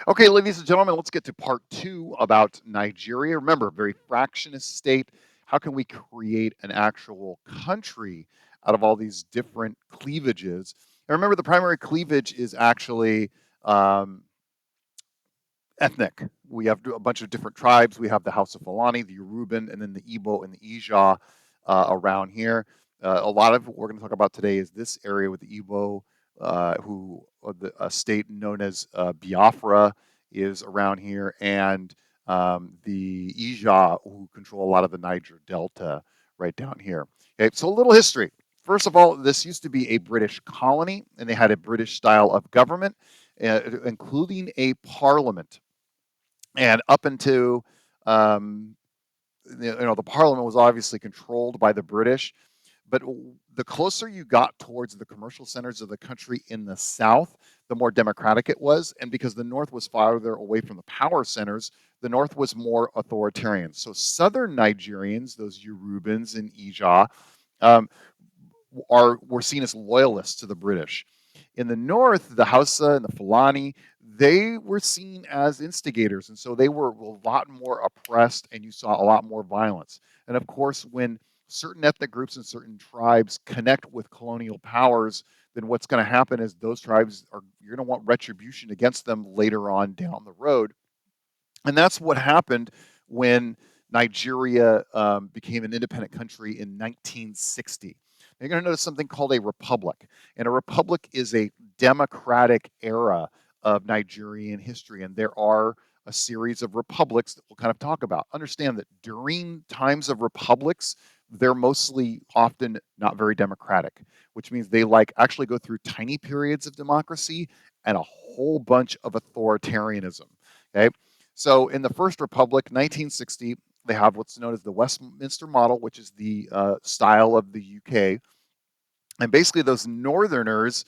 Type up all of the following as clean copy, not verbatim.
Okay, ladies and gentlemen, let's get to part two about Nigeria. Remember, very fractionist state. How can we create an actual country out of all these different cleavages? And remember, the primary cleavage is actually um, ethnic. We have a bunch of different tribes. We have the House of Fulani, the Yoruban, and then the Igbo and the Ija around here. A lot of what we're going to talk about today is this area with the Igbo, a state known as Biafra is around here, and the Ija, who control a lot of the Niger Delta right down here. Okay, so a little history. First of all, this used to be a British colony, and they had a British style of government, including a parliament. And up into um, the parliament was obviously controlled by the British, but the closer you got towards the commercial centers of the country in the south, the more democratic it was. And because the north was farther away from the power centers, the north was more authoritarian. So southern Nigerians, those Yorubans and Ija, um, were seen as loyalists to the British. In the north, the Hausa and the Fulani, they were seen as instigators, and so they were a lot more oppressed, and you saw a lot more violence. And of course, when certain ethnic groups and certain tribes connect with colonial powers, then what's going to happen is those tribes are you're going to want retribution against them later on down the road. And that's what happened when Nigeria became an independent country in 1960. You're going to notice something called a republic. And a republic is a democratic era of Nigerian history. And there are a series of republics that we'll kind of talk about. Understand that during times of republics, they're mostly often not very democratic, which means they like actually go through tiny periods of democracy and a whole bunch of authoritarianism. Okay. So in the First Republic, 1960, they have what's known as the Westminster model, which is the style of the UK. And basically, those Northerners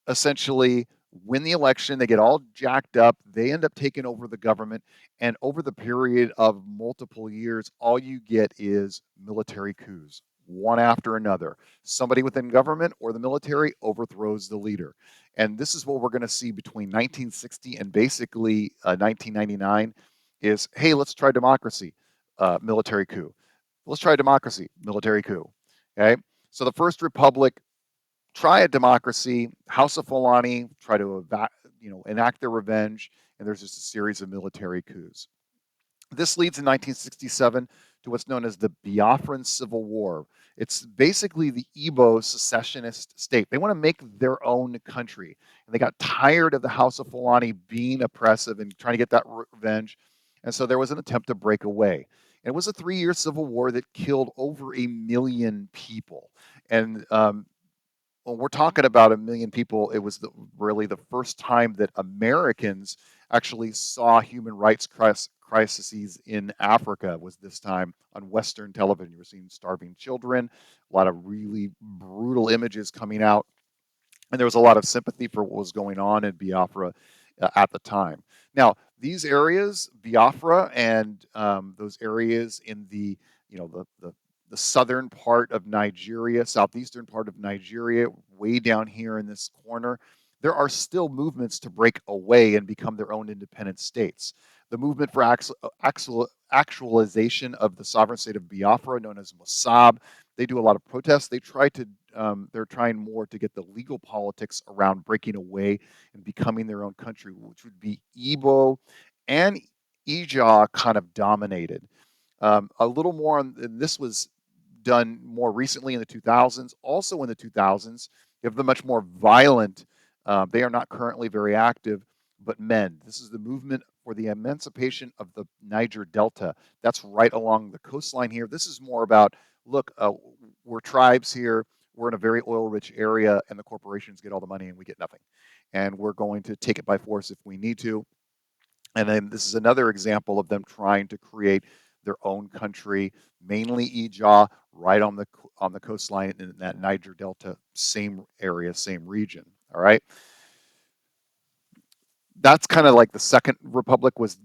essentially win the election. They get all jacked up. They end up taking over the government. And over the period of multiple years, all you get is military coups, one after another. Somebody within government or the military overthrows the leader. And this is what we're going to see between 1960 and basically 1999 is, hey, let's try democracy, military coup. Let's try democracy, military coup. Okay. So the First Republic try a democracy. House of Fulani try to enact their revenge, and there's just a series of military coups. This leads in 1967 to what's known as the Biafran Civil War. It's basically the Igbo secessionist state. They want to make their own country, and they got tired of the House of Fulani being oppressive and trying to get that revenge, and so there was an attempt to break away. And it was a 3 year civil war that killed over 1 million people. And when we're talking about 1 million people, it was really the first time that Americans actually saw human rights crises in Africa. Was this time on Western television? You were seeing starving children, a lot of really brutal images coming out, and there was a lot of sympathy for what was going on in Biafra at the time. Now, these areas, Biafra, and those areas in the southern part of Nigeria, southeastern part of Nigeria, way down here in this corner, there are still movements to break away and become their own independent states. The movement for actualization of the sovereign state of Biafra, known as Mossab, they do a lot of protests. They're trying more to get the legal politics around breaking away and becoming their own country, which would be Igbo and Ija kind of dominated. A little more on, and this was done more recently in the 2000s. Also in the 2000s, you have the much more violent, they are not currently very active, but MEND. This is the movement for the emancipation of the Niger Delta. That's right along the coastline here. This is more about, look, we're tribes here. We're in a very oil rich area, and the corporations get all the money and we get nothing. And we're going to take it by force if we need to. And then this is another example of them trying to create their own country, mainly Ija, right on the coastline in that Niger Delta, same area, same region. All right, that's kind of like the second republic was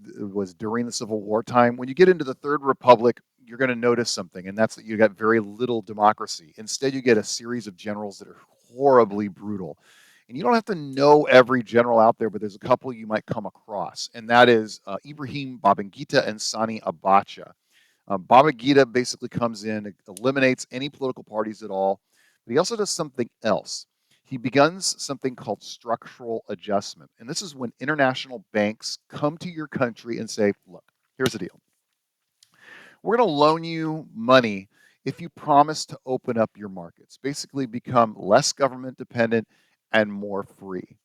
during the Civil War time. When you get into the third republic, you're going to notice something, and that's that you got very little democracy. Instead, you get a series of generals that are horribly brutal. And you don't have to know every general out there, but there's a couple you might come across, and that is Ibrahim Babangida and Sani Abacha. Babangida basically comes in, eliminates any political parties at all, but he also does something else. He begins something called structural adjustment. And this is when international banks come to your country and say, look, here's the deal. We're going to loan you money if you promise to open up your markets, basically become less government dependent and more free.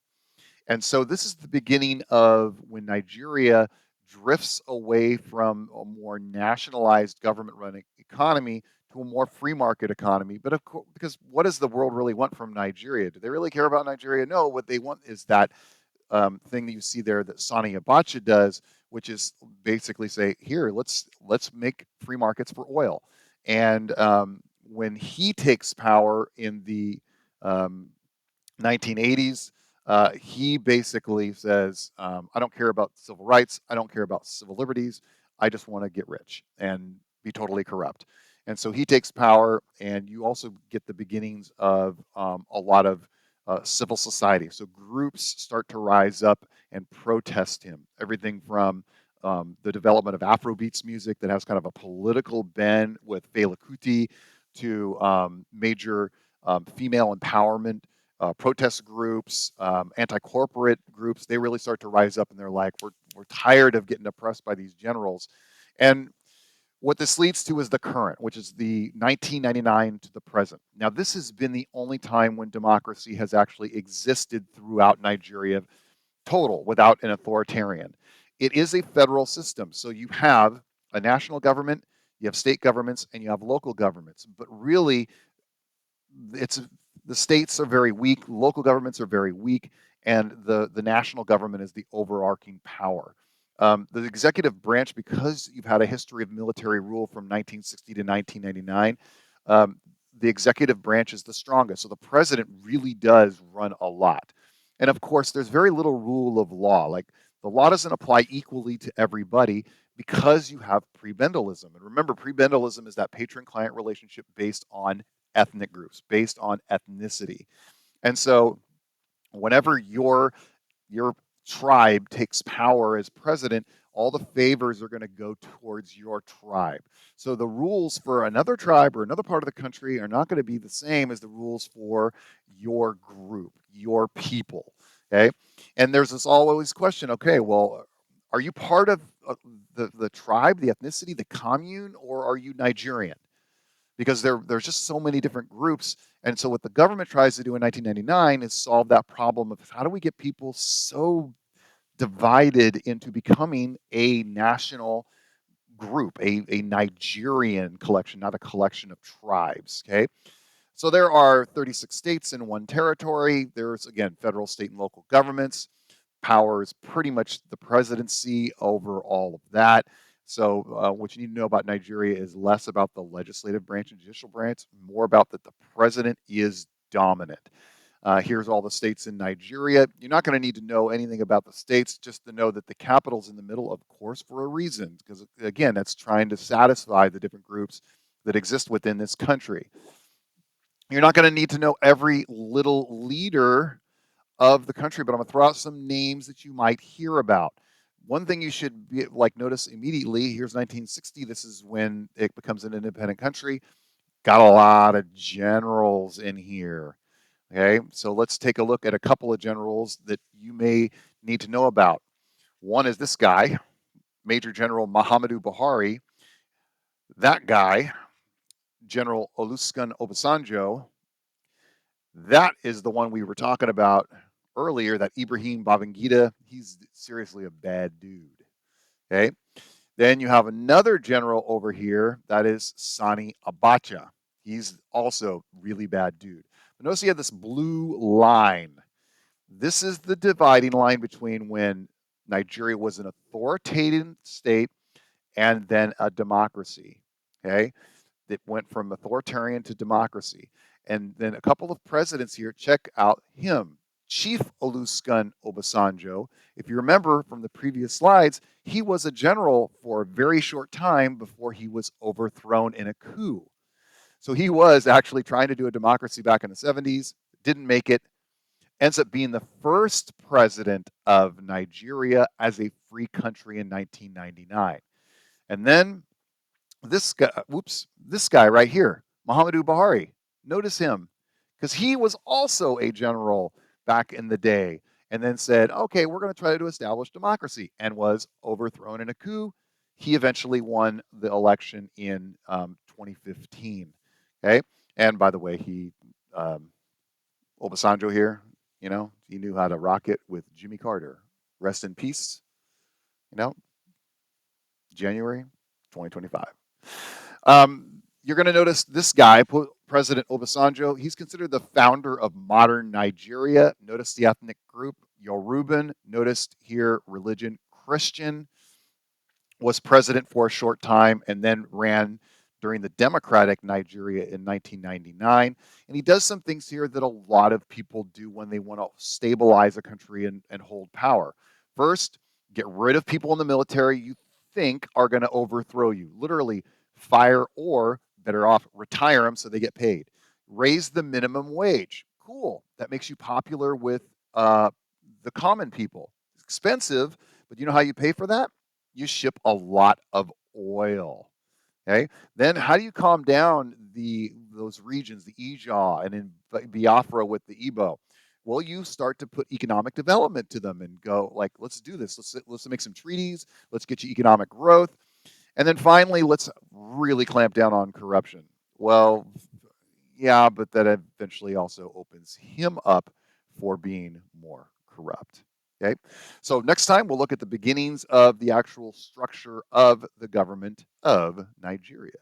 And so this is the beginning of when Nigeria drifts away from a more nationalized government run economy to a more free market economy. But of course, because what does the world really want from Nigeria? Do they really care about Nigeria? No, what they want is that thing that you see there that Sani Abacha does, which is basically say, here, let's make free markets for oil. And when he takes power in the 1980s, he basically says, I don't care about civil rights. I don't care about civil liberties. I just want to get rich and be totally corrupt. And so he takes power, and you also get the beginnings of a lot of civil society. So groups start to rise up and protest him. Everything from the development of Afrobeats music that has kind of a political bend with Fela Kuti to major female empowerment protest groups, anti-corporate groups. They really start to rise up, and they're like, we're tired of getting oppressed by these generals. And what this leads to is the current, which is the 1999 to the present. Now, this has been the only time when democracy has actually existed throughout Nigeria, total, without an authoritarian. It is a federal system, so you have a national government, you have state governments, and you have local governments. But really, it's the states are very weak, local governments are very weak, and the national government is the overarching power. The executive branch, because you've had a history of military rule from 1960 to 1999, the executive branch is the strongest. So the president really does run a lot. And of course, there's very little rule of law. Like the law doesn't apply equally to everybody because you have prebendalism. And remember, prebendalism is that patron client relationship based on ethnic groups, based on ethnicity. And so whenever your tribe takes power as president, all the favors are going to go towards your tribe. So the rules for another tribe or another part of the country are not going to be the same as the rules for your group, your people. Okay. And there's this always question, okay, well, are you part of the tribe, the ethnicity, the commune, or are you Nigerian? Because there's just so many different groups. And so what the government tries to do in 1999 is solve that problem of how do we get people so divided into becoming a national group, a Nigerian collection, not a collection of tribes. Okay. So there are 36 states in one territory. There's, again, federal, state, and local governments. Power is pretty much the presidency over all of that. So what you need to know about Nigeria is less about the legislative branch and judicial branch, more about that the president is dominant. Here's all the states in Nigeria. You're not going to need to know anything about the states, just to know that the capital's in the middle, of course, for a reason, because again, that's trying to satisfy the different groups that exist within this country. You're not going to need to know every little leader of the country, but I'm going to throw out some names that you might hear about. One thing you should be, like, notice immediately, here's 1960. This is when it becomes an independent country. Got a lot of generals in here. Okay, so let's take a look at a couple of generals that you may need to know about. One is this guy, Major General Muhammadu Buhari. That guy, General Olusegun Obasanjo, that is the one we were talking about earlier, that Ibrahim Babangida. He's seriously a bad dude. Okay. Then you have another general over here, that is Sani Abacha. He's also really bad dude. But notice he had this blue line. This is the dividing line between when Nigeria was an authoritative state and then a democracy. Okay. That went from authoritarian to democracy. And then a couple of presidents here, check out him, Chief Olusegun Obasanjo. If you remember from the previous slides, he was a general for a very short time before he was overthrown in a coup. So he was actually trying to do a democracy back in the 70s, didn't make it. ends up being the first president of Nigeria as a free country in 1999. And then this guy right here, Muhammadu Buhari. Notice him, because he was also a general back in the day, and then said, "Okay, we're going to try to establish democracy," and was overthrown in a coup. He eventually won the election in 2015. Okay, and by the way, um, Obasanjo here, he knew how to rock it with Jimmy Carter. Rest in peace. You know, January 2025. You're going to notice this guy, President Obasanjo, he's considered the founder of modern Nigeria. Notice the ethnic group, Yoruban. Noticed here, religion, Christian. Was president for a short time and then ran during the Democratic Nigeria in 1999. And he does some things here that a lot of people do when they want to stabilize a country and hold power. First, get rid of people in the military you think are going to overthrow you. Literally, fire, or better off, retire them so they get paid. Raise the minimum wage. Cool. That makes you popular with the common people. It's expensive, but you know how you pay for that? You ship a lot of oil. Okay. Then how do you calm down those regions, the Ijaw and in Biafra with the Igbo? Well, you start to put economic development to them and go like, let's do this. Let's make some treaties. Let's get you economic growth. And then finally, let's really clamp down on corruption. Well, yeah, but that eventually also opens him up for being more corrupt. Okay. So next time we'll look at the beginnings of the actual structure of the government of Nigeria.